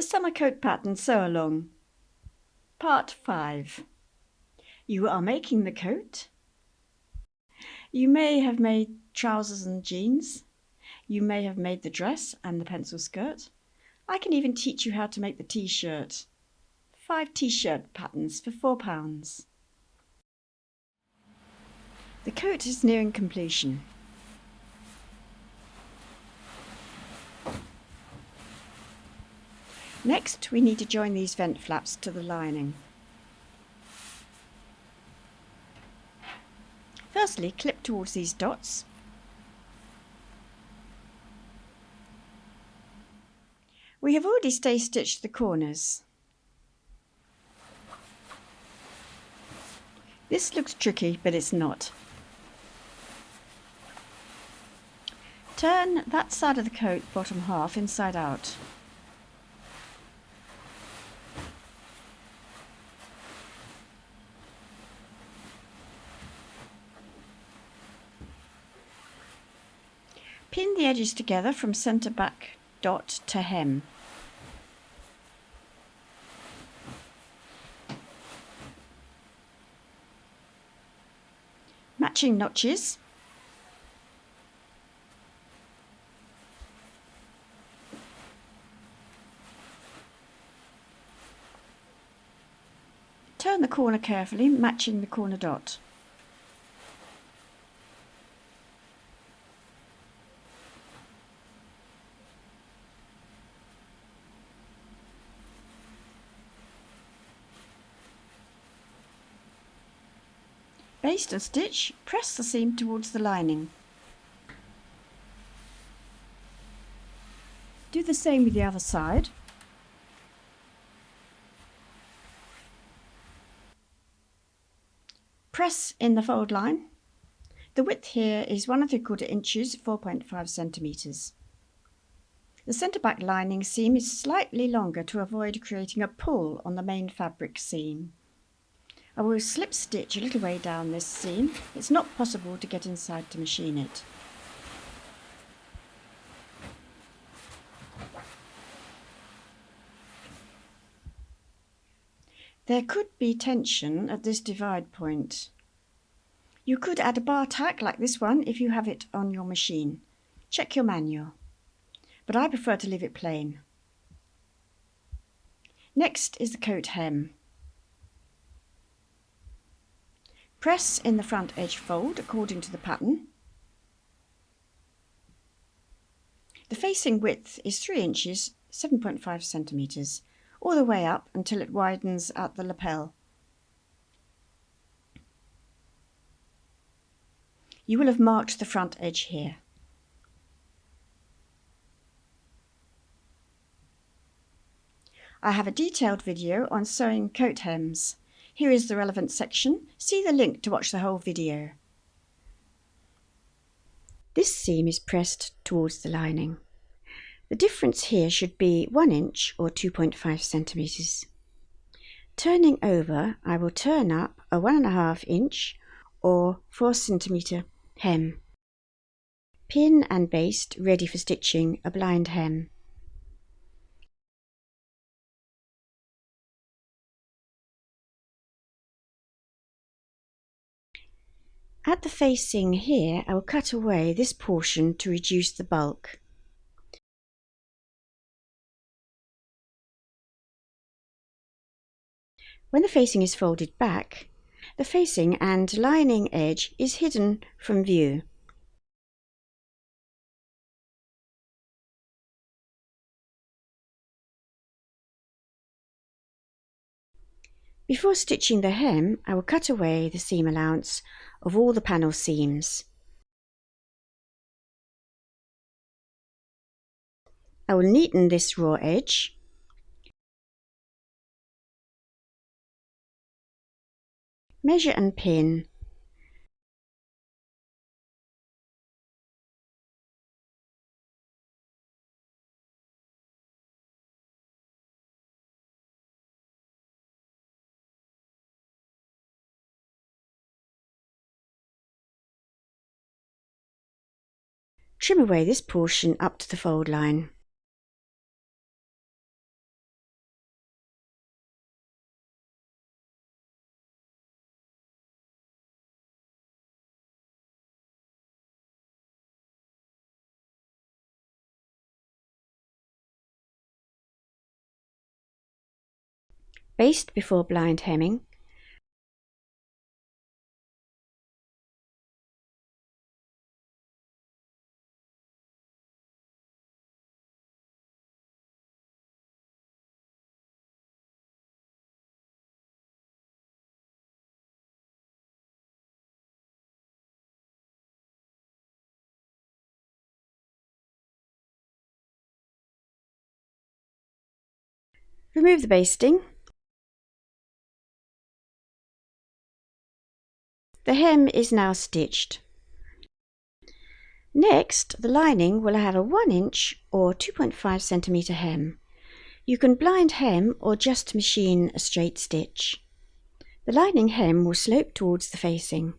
The summer coat pattern sew along. Part 5. You are making the coat. You may have made trousers and jeans. You may have made the dress and the pencil skirt. I can even teach you how to make the t-shirt. 5 t-shirt patterns for £4. The coat is nearing completion. Next, we need to join these vent flaps to the lining. Firstly, clip towards these dots. We have already stay stitched the corners. This looks tricky, but it's not. Turn that side of the coat bottom half inside out. Pin the edges together from centre back dot to hem. Matching notches. Turn the corner carefully, matching the corner dot. Baste and stitch, press the seam towards the lining. Do the same with the other side. Press in the fold line. The width here is 1 3/4 inches, 4.5 centimetres. The centre back lining seam is slightly longer to avoid creating a pull on the main fabric seam. I will slip stitch a little way down this seam. It's not possible to get inside to machine it. There could be tension at this divide point. You could add a bar tack like this one if you have it on your machine. Check your manual, but I prefer to leave it plain. Next is the coat hem. Press in the front edge fold according to the pattern. The facing width is 3 inches, 7.5 centimetres, all the way up until it widens at the lapel. You will have marked the front edge here. I have a detailed video on sewing coat hems. Here is the relevant section. See the link to watch the whole video. This seam is pressed towards the lining. The difference here should be 1 inch or 2.5 centimetres. Turning over, I will turn up a 1.5 inch or 4 centimetre hem. Pin and baste ready for stitching a blind hem. At the facing here, I will cut away this portion to reduce the bulk. When the facing is folded back, the facing and lining edge is hidden from view. Before stitching the hem, I will cut away the seam allowance of all the panel seams. I will neaten this raw edge. Measure and pin. Trim away this portion up to the fold line. Baste before blind hemming. Remove the basting. The hem is now stitched. Next, the lining will have a 1 inch or 2.5 centimetre hem. You can blind hem or just machine a straight stitch. The lining hem will slope towards the facing.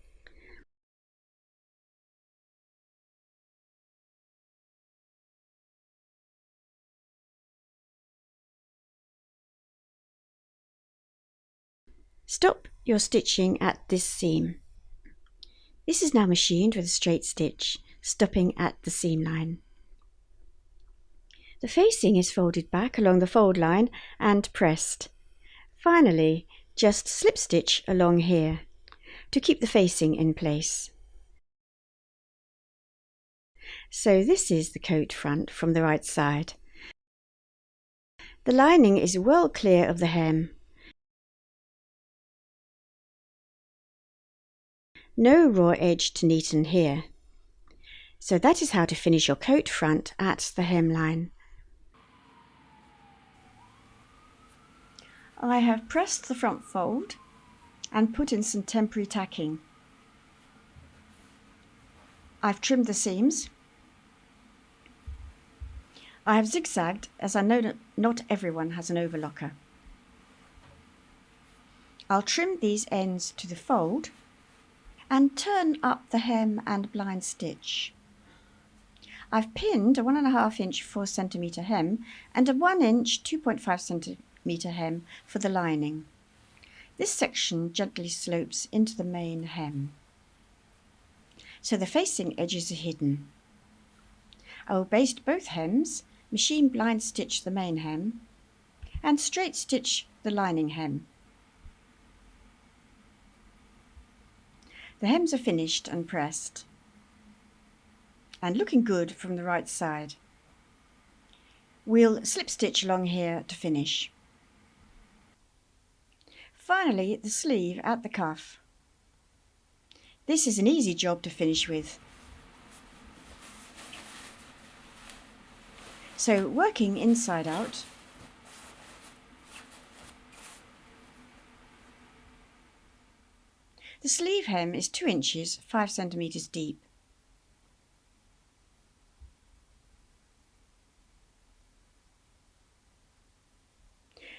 Stop your stitching at this seam. This is now machined with a straight stitch, stopping at the seam line. The facing is folded back along the fold line and pressed. Finally, just slip stitch along here to keep the facing in place. So this is the coat front from the right side. The lining is well clear of the hem. No raw edge to neaten here. So that is how to finish your coat front at the hemline. I have pressed the front fold and put in some temporary tacking. I've trimmed the seams. I have zigzagged as I know that not everyone has an overlocker. I'll trim these ends to the fold and turn up the hem and blind stitch. I've pinned a 1.5 inch 4 centimetre hem and a 1 inch 2.5 centimetre hem for the lining. This section gently slopes into the main hem, so the facing edges are hidden. I will baste both hems, machine blind stitch the main hem, and straight stitch the lining hem. The hems are finished and pressed, and looking good from the right side. We'll slip stitch along here to finish. Finally, the sleeve at the cuff. This is an easy job to finish with. So working inside out, the sleeve hem is 2 inches 5 centimetres deep.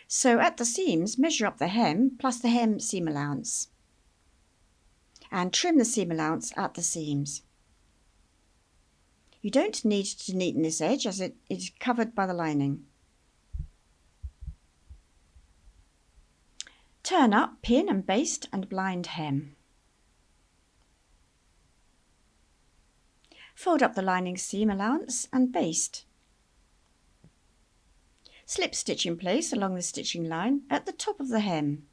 So at the seams, measure up the hem plus the hem seam allowance and trim the seam allowance at the seams. You don't need to neaten this edge as it is covered by the lining. Turn up, pin and baste and blind hem. Fold up the lining seam allowance and baste. Slip stitch in place along the stitching line at the top of the hem.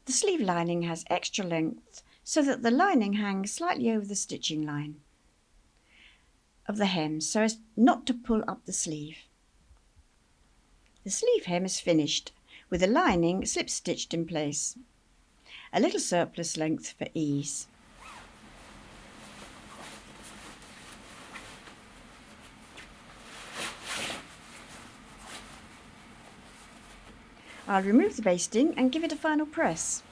The sleeve lining has extra length so that the lining hangs slightly over the stitching line of the hem so as not to pull up the sleeve. The sleeve hem is finished with the lining slip stitched in place, a little surplus length for ease. I'll remove the basting and give it a final press.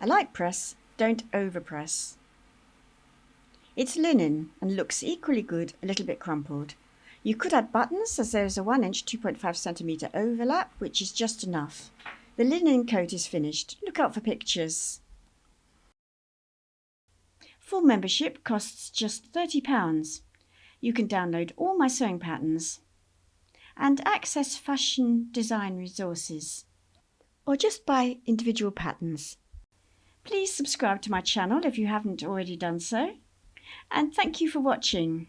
A light press, don't overpress. It's linen and looks equally good, a little bit crumpled. You could add buttons as there is a 1 inch 2.5 centimetre overlap, which is just enough. The linen coat is finished. Look out for pictures. Full membership costs just £30. You can download all my sewing patterns and access fashion design resources, or just buy individual patterns. Please subscribe to my channel if you haven't already done so. And thank you for watching.